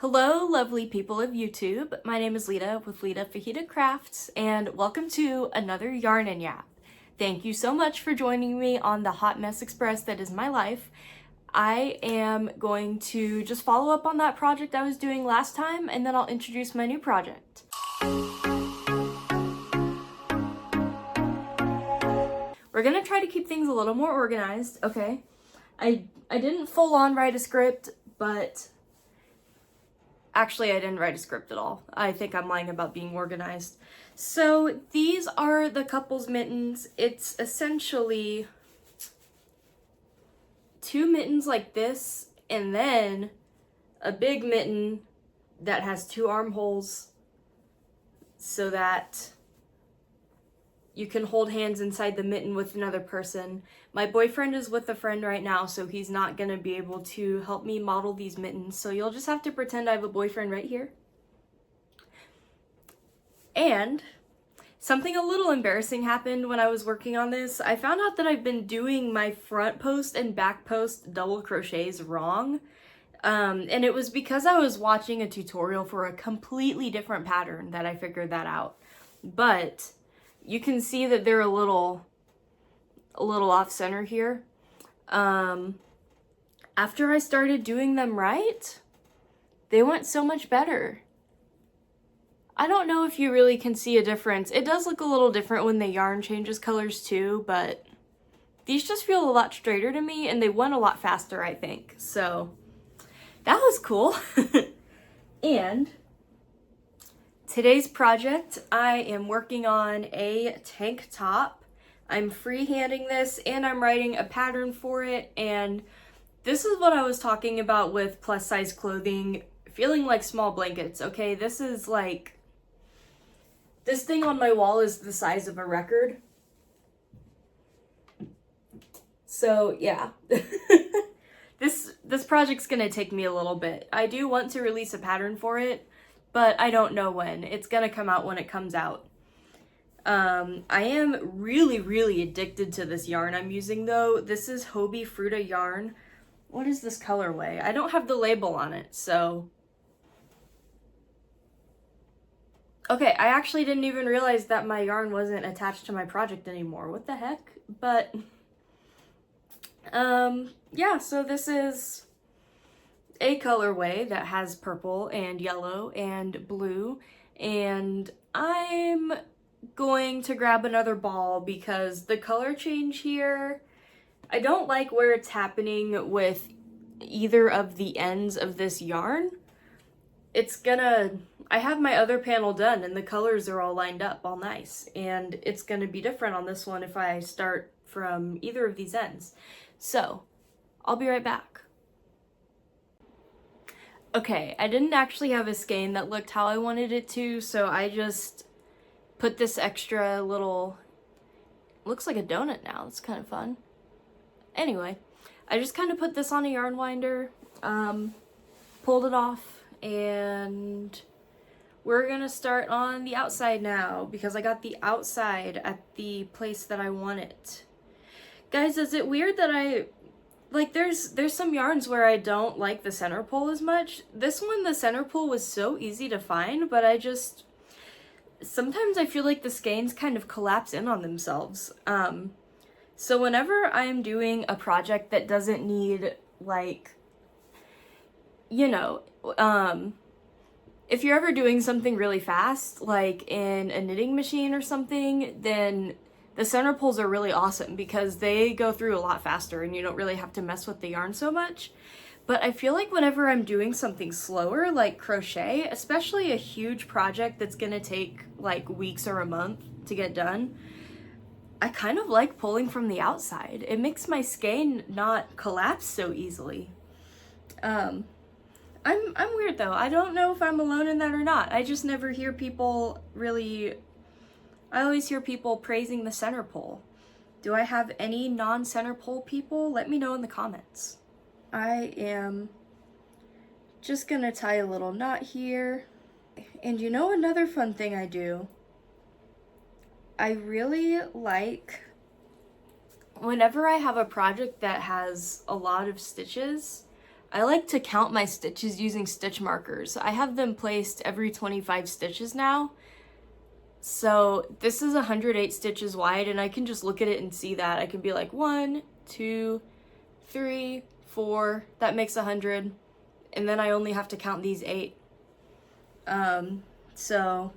Hello, lovely people of YouTube. My name is Lita with Lita Fajita Crafts, and welcome to another Yarn and Yap. Thank you so much for joining me on the hot mess express that is my life. I am going to just follow up on that project I was doing last time, and then I'll introduce my new project. We're gonna try to keep things a little more organized, okay? I didn't full on write a script, but actually, I didn't write a script at all. I think I'm lying about being organized. So these are the couple's mittens. It's essentially two mittens like this, and then a big mitten that has two armholes so that you can hold hands inside the mitten with another person. My boyfriend is with a friend right now, so he's not gonna be able to help me model these mittens, so you'll just have to pretend I have a boyfriend right here. And something a little embarrassing happened when I was working on this. I found out that I've been doing my front post and back post double crochets wrong. And it was because I was watching a tutorial for a completely different pattern that I figured that out. But you can see that they're a little off center here. After I started doing them right, they went so much better. I don't know if you really can see a difference. It does look a little different when the yarn changes colors too, but these just feel a lot straighter to me, and they went a lot faster, I think. So that was cool. And today's project, I am working on a tank top. I'm freehanding this and I'm writing a pattern for it, and this is what I was talking about with plus size clothing feeling like small blankets, okay? This is like, this thing on my wall is the size of a record. So yeah, this project's gonna take me a little bit. I do want to release a pattern for it, but I don't know when. It's gonna come out when it comes out. I am really addicted to this yarn I'm using though. This is Hobie Fruta yarn. What is this colorway? I don't have the label on it, so. Okay, I actually didn't even realize that my yarn wasn't attached to my project anymore. What the heck? But, yeah, so this is a colorway that has purple and yellow and blue, and I'm going to grab another ball because the color change here, I don't like where it's happening with either of the ends of this yarn. I have my other panel done and the colors are all lined up all nice, and it's gonna be different on this one if I start from either of these ends. So I'll be right back. Okay, I didn't actually have a skein that looked how I wanted it to, so I just put this extra little, looks like a donut now, it's kind of fun. Anyway, I just kind of put this on a yarn winder, pulled it off, and we're gonna start on the outside now because I got the outside at the place that I want it. Guys, is it weird that there's some yarns where I don't like the center pole as much? This one, the center pole was so easy to find, but sometimes I feel like the skeins kind of collapse in on themselves. So whenever I'm doing a project that doesn't need, like, you know, if you're ever doing something really fast, like in a knitting machine or something, then the center poles are really awesome because they go through a lot faster and you don't really have to mess with the yarn so much. But I feel like whenever I'm doing something slower, like crochet, especially a huge project that's gonna take like weeks or a month to get done, I kind of like pulling from the outside. It makes my skein not collapse so easily. I'm weird though. I don't know if I'm alone in that or not. I just never hear people really, I always hear people praising the center pole. Do I have any non-center pole people? Let me know in the comments. I am just gonna tie a little knot here. And you know another fun thing I do? I really like, whenever I have a project that has a lot of stitches, I like to count my stitches using stitch markers. I have them placed every 25 stitches now. So this is 108 stitches wide, and I can just look at it and see that. I can be like 1, 2, 3, 4, that makes 100. And then I only have to count these 8. So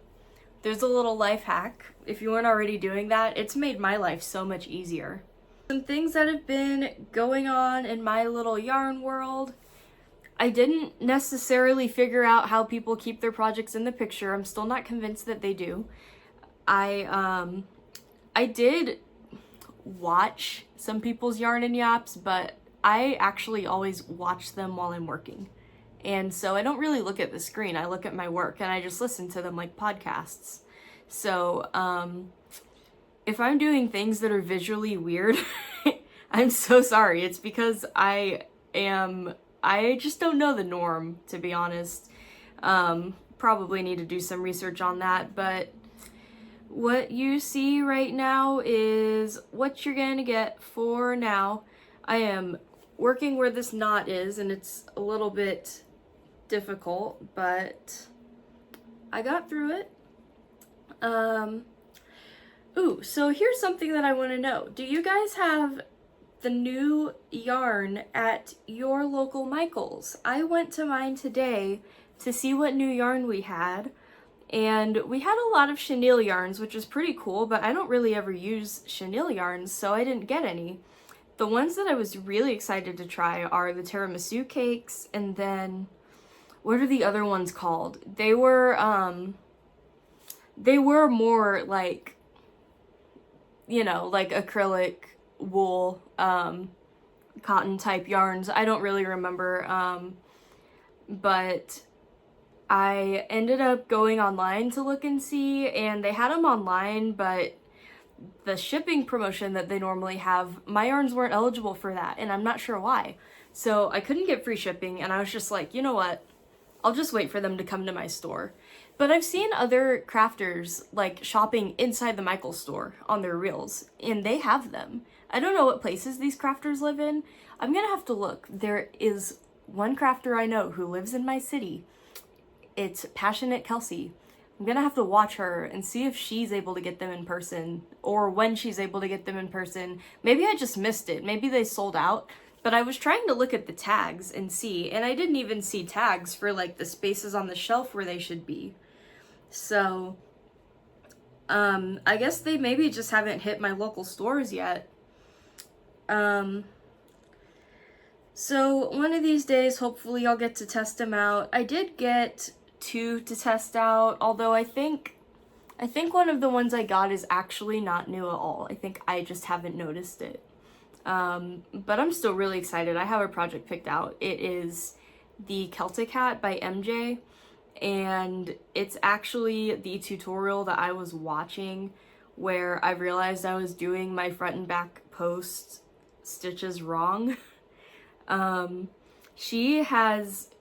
there's a little life hack. If you weren't already doing that, it's made my life so much easier. Some things that have been going on in my little yarn world. I didn't necessarily figure out how people keep their projects in the picture. I'm still not convinced that they do. I did watch some people's Yarn and Yaps, but I actually always watch them while I'm working. And so I don't really look at the screen. I look at my work and I just listen to them like podcasts. So, if I'm doing things that are visually weird, I'm so sorry. It's because I just don't know the norm, to be honest. Probably need to do some research on that, but what you see right now is what you're gonna get for now. I am working where this knot is, and it's a little bit difficult, but I got through it. Ooh, so here's something that I want to know. Do you guys have the new yarn at your local Michael's? I went to mine today to see what new yarn we had, and we had a lot of chenille yarns, which is pretty cool, but I don't really ever use chenille yarns, so I didn't get any. The ones that I was really excited to try are the tiramisu cakes, and then what are the other ones called? They were more like, you know, like acrylic wool, cotton type yarns. I don't really remember, but I ended up going online to look and see, and they had them online, but the shipping promotion that they normally have, my yarns weren't eligible for that, and I'm not sure why. So I couldn't get free shipping, and I was just like, you know what? I'll just wait for them to come to my store. But I've seen other crafters like shopping inside the Michael's store on their reels, and they have them. I don't know what places these crafters live in. I'm gonna have to look. There is one crafter I know who lives in my city. It's Passionate Kelsey. I'm gonna have to watch her and see if she's able to get them in person, or when she's able to get them in person. Maybe I just missed it. Maybe they sold out. But I was trying to look at the tags and see, and I didn't even see tags for like the spaces on the shelf where they should be. So, I guess they maybe just haven't hit my local stores yet. So one of these days, hopefully I'll get to test them out. I did get 2 to test out, although I think one of the ones I got is actually not new at all. I think I just haven't noticed it. But I'm still really excited. I have a project picked out. It is the Celtic Hat by MJ, and it's actually the tutorial that I was watching where I realized I was doing my front and back post stitches wrong. She has,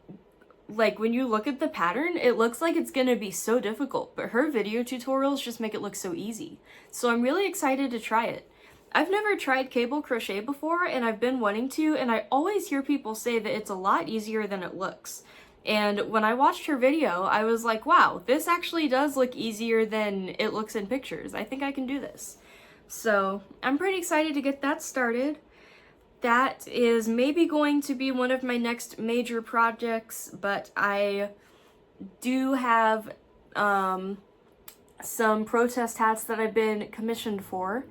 like, when you look at the pattern, it looks like it's gonna be so difficult, but her video tutorials just make it look so easy. So I'm really excited to try it. I've never tried cable crochet before, and I've been wanting to, and I always hear people say that it's a lot easier than it looks. And when I watched her video, I was like, wow, this actually does look easier than it looks in pictures. I think I can do this. So I'm pretty excited to get that started. That is maybe going to be one of my next major projects, but I do have some protest hats that I've been commissioned for.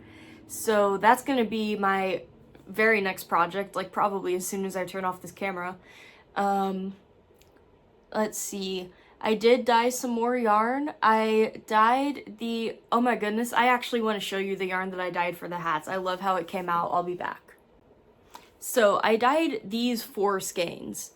So that's going to be my very next project, like probably as soon as I turn off this camera. Let's see. I did dye some more yarn. I dyed the... Oh my goodness, I actually want to show you the yarn that I dyed for the hats. I love how it came out. I'll be back. So I dyed these 4 skeins.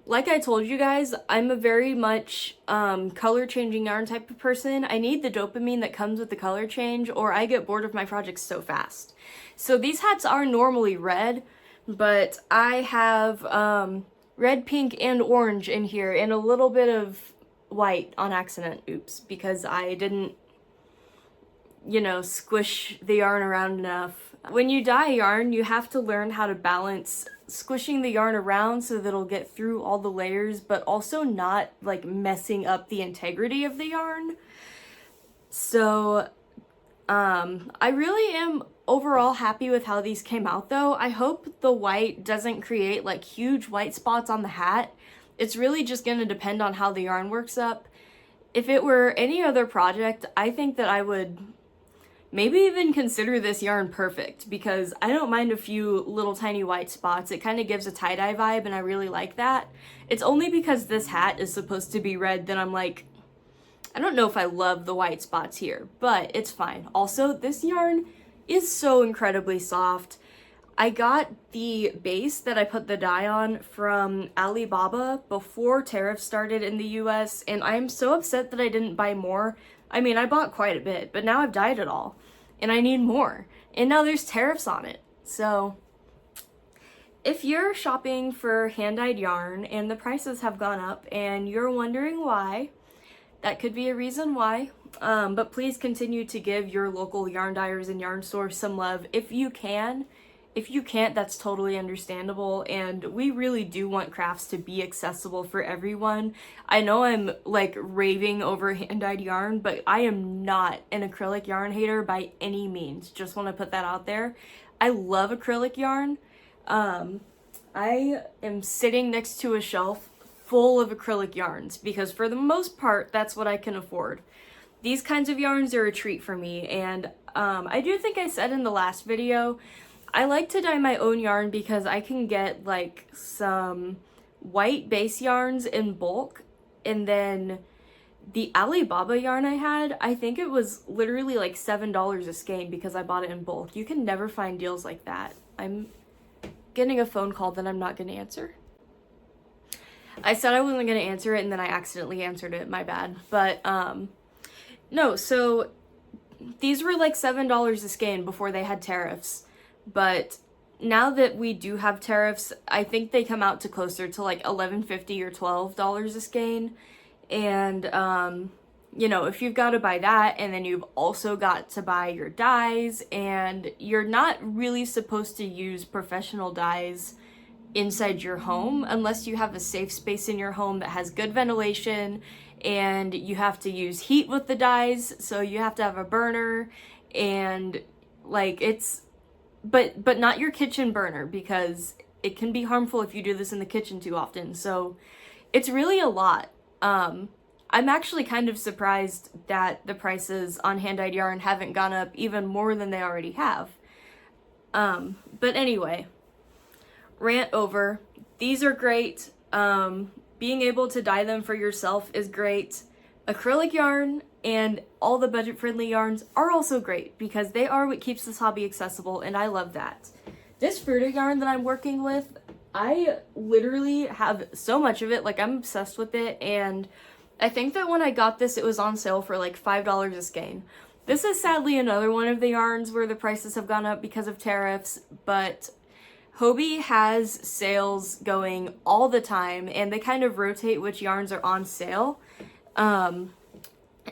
Like I told you guys, I'm a very much color changing yarn type of person. I need the dopamine that comes with the color change, or I get bored of my projects so fast. So these hats are normally red, but I have red, pink, and orange in here, and a little bit of white on accident. Oops, because I didn't, you know, squish the yarn around enough. When you dye yarn, you have to learn how to balance squishing the yarn around so that it'll get through all the layers, but also not like messing up the integrity of the yarn. So I really am overall happy with how these came out though. I hope the white doesn't create like huge white spots on the hat. It's really just going to depend on how the yarn works up. If it were any other project, I think that I would maybe even consider this yarn perfect, because I don't mind a few little tiny white spots. It kind of gives a tie-dye vibe and I really like that. It's only because this hat is supposed to be red that I'm like, I don't know if I love the white spots here, but it's fine. Also, this yarn is so incredibly soft. I got the base that I put the dye on from Alibaba before tariffs started in the US, and I am so upset that I didn't buy more. I mean, I bought quite a bit, but now I've dyed it all, and I need more. And now there's tariffs on it. So if you're shopping for hand-dyed yarn and the prices have gone up and you're wondering why, that could be a reason why. But please continue to give your local yarn dyers and yarn stores some love if you can. If you can't, that's totally understandable, and we really do want crafts to be accessible for everyone. I know I'm like raving over hand-dyed yarn, but I am not an acrylic yarn hater by any means. Just want to put that out there. I love acrylic yarn. I am sitting next to a shelf full of acrylic yarns because for the most part, that's what I can afford. These kinds of yarns are a treat for me, and I do think I said in the last video, I like to dye my own yarn because I can get like some white base yarns in bulk, and then the Alibaba yarn I had, I think it was literally like $7 a skein because I bought it in bulk. You can never find deals like that. I'm getting a phone call that I'm not going to answer. I said I wasn't going to answer it and then I accidentally answered it, my bad. But no, so these were like $7 a skein before they had tariffs. But now that we do have tariffs, I think they come out to closer to like $11.50 or $12 a skein. And, you know, if you've got to buy that, and then you've also got to buy your dyes, and you're not really supposed to use professional dyes inside your home unless you have a safe space in your home that has good ventilation, and you have to use heat with the dyes, so you have to have a burner, and like it's... But not your kitchen burner, because it can be harmful if you do this in the kitchen too often. So it's really a lot. I'm actually kind of surprised that the prices on hand-dyed yarn haven't gone up even more than they already have. But anyway, rant over. These are great. Being able to dye them for yourself is great. Acrylic yarn and all the budget-friendly yarns are also great because they are what keeps this hobby accessible, and I love that. This fruited yarn that I'm working with, I literally have so much of it, like I'm obsessed with it, and I think that when I got this, it was on sale for like $5 a skein. This is sadly another one of the yarns where the prices have gone up because of tariffs, but Hobbii has sales going all the time, and they kind of rotate which yarns are on sale.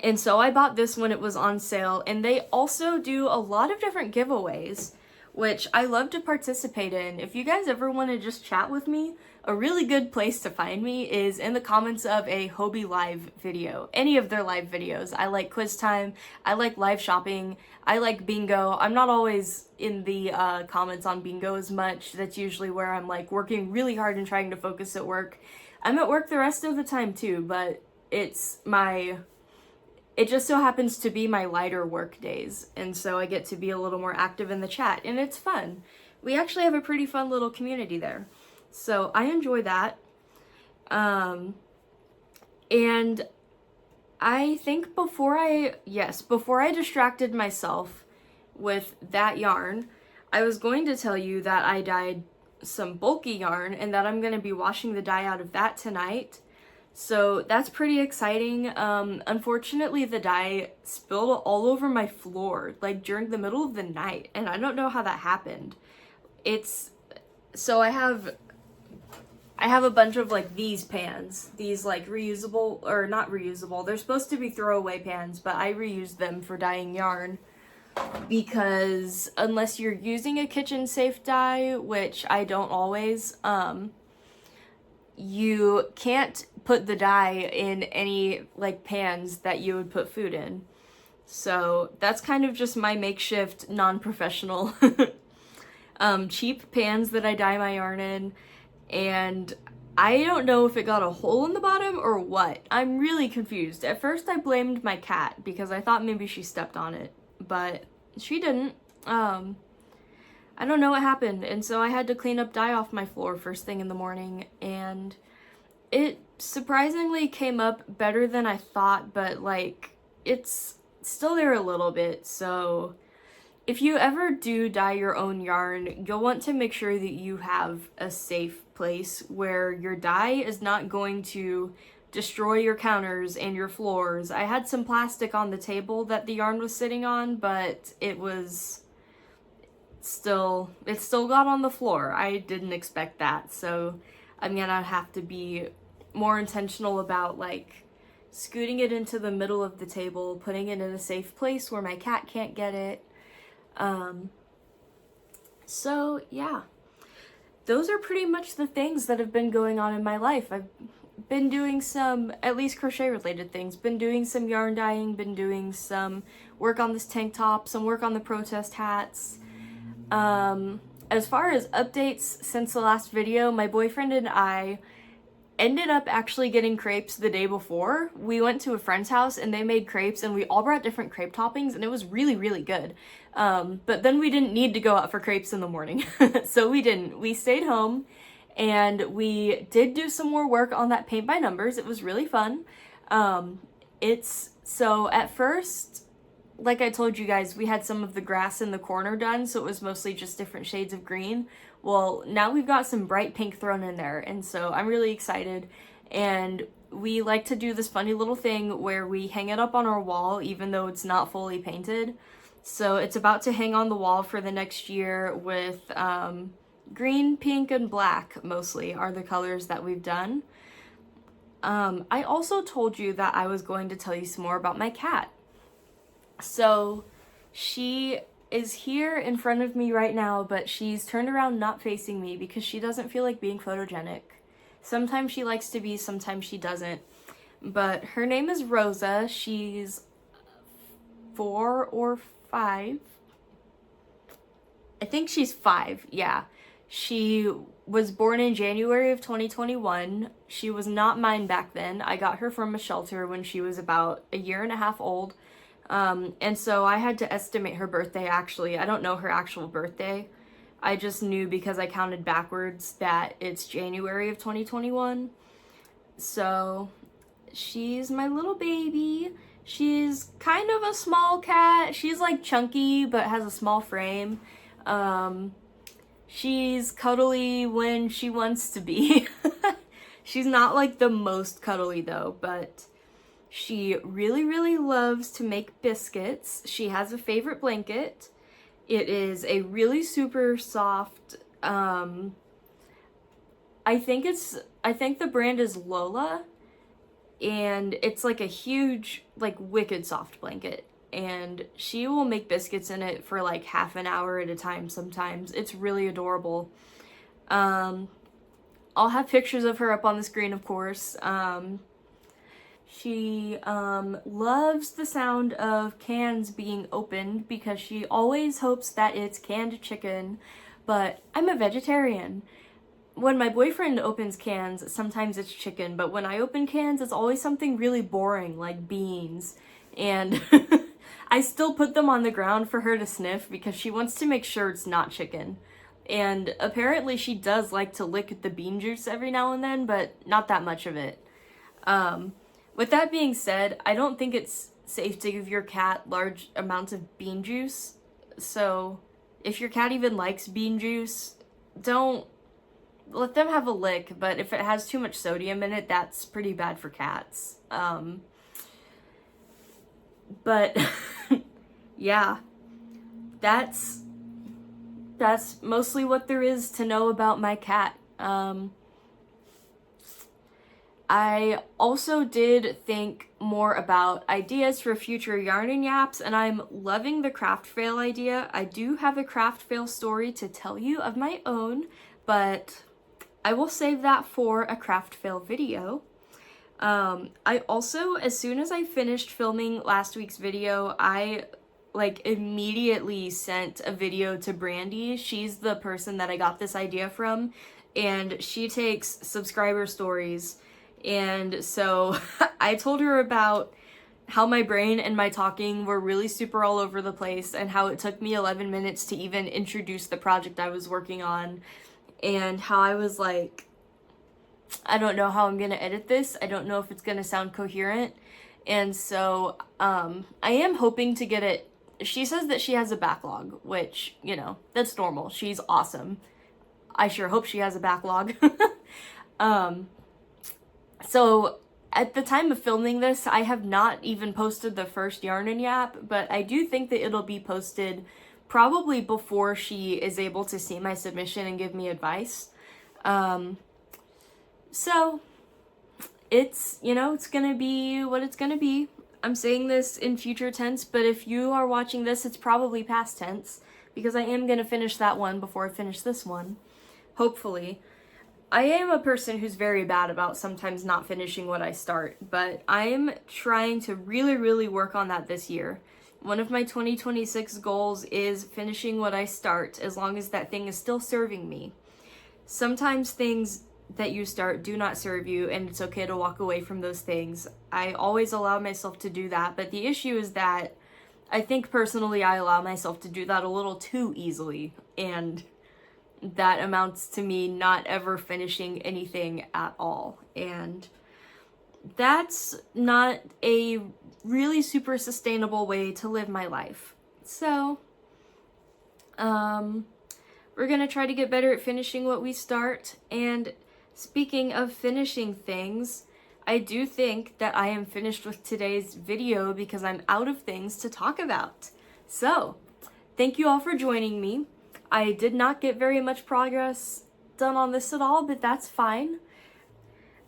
And so I bought this when it was on sale, and they also do a lot of different giveaways, which I love to participate in. If you guys ever want to just chat with me, a really good place to find me is in the comments of a Hobbii live video. Any of their live videos. I like quiz time, I like live shopping, I like bingo. I'm not always in the comments on bingo as much. That's usually where I'm like working really hard and trying to focus at work. I'm at work the rest of the time too, but it just so happens to be my lighter work days, and so I get to be a little more active in the chat, and it's fun. We actually have a pretty fun little community there, so I enjoy that. And I think before I distracted myself with that yarn, I was going to tell you that I dyed some bulky yarn and that I'm going to be washing the dye out of that tonight. So that's pretty exciting. Unfortunately, the dye spilled all over my floor, like during the middle of the night, and I don't know how that happened. So I have a bunch of like these pans, these like reusable, or not reusable, they're supposed to be throwaway pans, but I reused them for dyeing yarn. because unless you're using a kitchen safe dye, which I don't always, you can't put the dye in any like pans that you would put food in. So that's kind of just my makeshift non-professional cheap pans that I dye my yarn in, and I don't know if it got a hole in the bottom or what. I'm really confused. At first I blamed my cat because I thought maybe she stepped on it, but she didn't. I don't know what happened, and so I had to clean up dye off my floor first thing in the morning, and it surprisingly came up better than I thought, but like it's still there a little bit. So if you ever do dye your own yarn, you'll want to make sure that you have a safe place where your dye is not going to destroy your counters and your floors. I had some plastic on the table that the yarn was sitting on, but it still got on the floor. I didn't expect that, so I'm gonna have to be more intentional about like scooting it into the middle of the table, putting it in a safe place where my cat can't get it. So yeah, those are pretty much the things that have been going on in my life. I've been doing some, at least crochet related things, been doing some yarn dyeing, been doing some work on this tank top, some work on the protest hats. As far as updates since the last video, my boyfriend and I ended up actually getting crepes the day before. We went to a friend's house and they made crepes, and we all brought different crepe toppings, and it was really, really good. But then we didn't need to go out for crepes in the morning. So we didn't. We stayed home and we did do some more work on that paint by numbers. It was really fun. So at first, like I told you guys, we had some of the grass in the corner done, so it was mostly just different shades of green. Well, now we've got some bright pink thrown in there, and so I'm really excited. And we like to do this funny little thing where we hang it up on our wall even though it's not fully painted. So it's about to hang on the wall for the next year with green, pink, and black mostly are the colors that we've done. I also told you that I was going to tell you some more about my cat. So she is here in front of me right now, but she's turned around not facing me because she doesn't feel like being photogenic. Sometimes she likes to be, sometimes she doesn't. But her name is Rosa. She's 4 or 5. I think she's 5, yeah. She was born in January of 2021. She was not mine back then. I got her from a shelter when she was about a year and a half old. And so I had to estimate her birthday, actually. I don't know her actual birthday. I just knew because I counted backwards that it's January of 2021. So she's my little baby. She's kind of a small cat. She's like chunky, but has a small frame. She's cuddly when she wants to be. She's not like the most cuddly though, but she really, really loves to make biscuits. She has a favorite blanket. It is a really super soft, I think the brand is Lola, and it's like a huge, like wicked soft blanket. And she will make biscuits in it for like half an hour at a time sometimes. It's really adorable. I'll have pictures of her up on the screen, of course. She loves the sound of cans being opened because she always hopes that it's canned chicken, but I'm a vegetarian. When my boyfriend opens cans, sometimes it's chicken, but when I open cans, it's always something really boring like beans. And I still put them on the ground for her to sniff because she wants to make sure it's not chicken. And apparently she does like to lick the bean juice every now and then, but not that much of it. With that being said, I don't think it's safe to give your cat large amounts of bean juice. So if your cat even likes bean juice, don't let them have a lick. But if it has too much sodium in it, that's pretty bad for cats. But yeah, that's mostly what there is to know about my cat. I also did think more about ideas for future Yarn and Yaps, and I'm loving the craft fail idea. I do have a craft fail story to tell you of my own, but I will save that for a craft fail video. I also, as soon as I finished filming last week's video, I like immediately sent a video to Brandy. She's the person that I got this idea from, and she takes subscriber stories. And so I told her about how my brain and my talking were really super all over the place, and how it took me 11 minutes to even introduce the project I was working on, and how I was like, I don't know how I'm gonna edit this. I don't know if it's gonna sound coherent. And so I am hoping to get it. She says that she has a backlog, which, you know, that's normal. She's awesome. I sure hope she has a backlog. So at the time of filming this, I have not even posted the first Yarn and Yap, but I do think that it'll be posted probably before she is able to see my submission and give me advice. So it's, you know, it's gonna be what it's gonna be. I'm saying this in future tense, but if you are watching this, it's probably past tense, because I am gonna finish that one before I finish this one, hopefully. I am a person who's very bad about sometimes not finishing what I start, but I'm trying to really, really work on that this year. One of my 2026 goals is finishing what I start, as long as that thing is still serving me. Sometimes things that you start do not serve you, and it's okay to walk away from those things. I always allow myself to do that, but the issue is that I think personally I allow myself to do that a little too easily, and that amounts to me not ever finishing anything at all, and that's not a really super sustainable way to live my life. So we're gonna try to get better at finishing what we start. And speaking of finishing things, I do think that I am finished with today's video because I'm out of things to talk about. So, thank you all for joining me. I did not get very much progress done on this at all, but that's fine.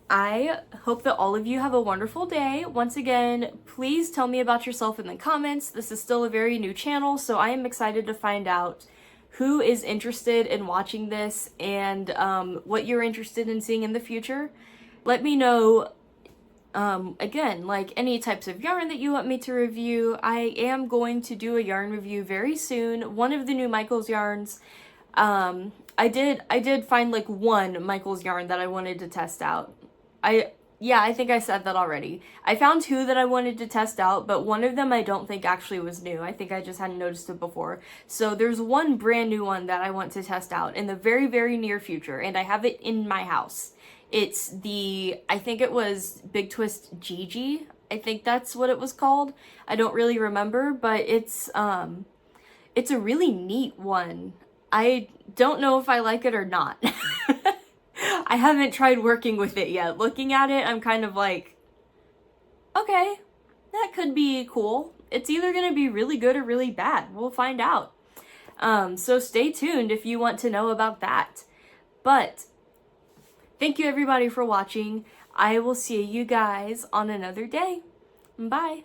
I hope that all of you have a wonderful day. Once again, please tell me about yourself in the comments. This is still a very new channel, so I am excited to find out who is interested in watching this, and what you're interested in seeing in the future. Let me know, again, like any types of yarn that you want me to review. I am going to do a yarn review very soon. One of the new Michaels yarns, I did find like one Michaels yarn that I wanted to test out. I think I said that already. I found two that I wanted to test out, but one of them I don't think actually was new. I think I just hadn't noticed it before. So there's one brand new one that I want to test out in the very, very near future, and I have it in my house. It's the, I think it was Big Twist Gigi. I think that's what it was called. I don't really remember, but it's a really neat one. I don't know if I like it or not. I haven't tried working with it yet. Looking at it, I'm kind of like, okay, that could be cool. It's either going to be really good or really bad. We'll find out. So stay tuned if you want to know about that. But thank you everybody for watching. I will see you guys on another day. Bye.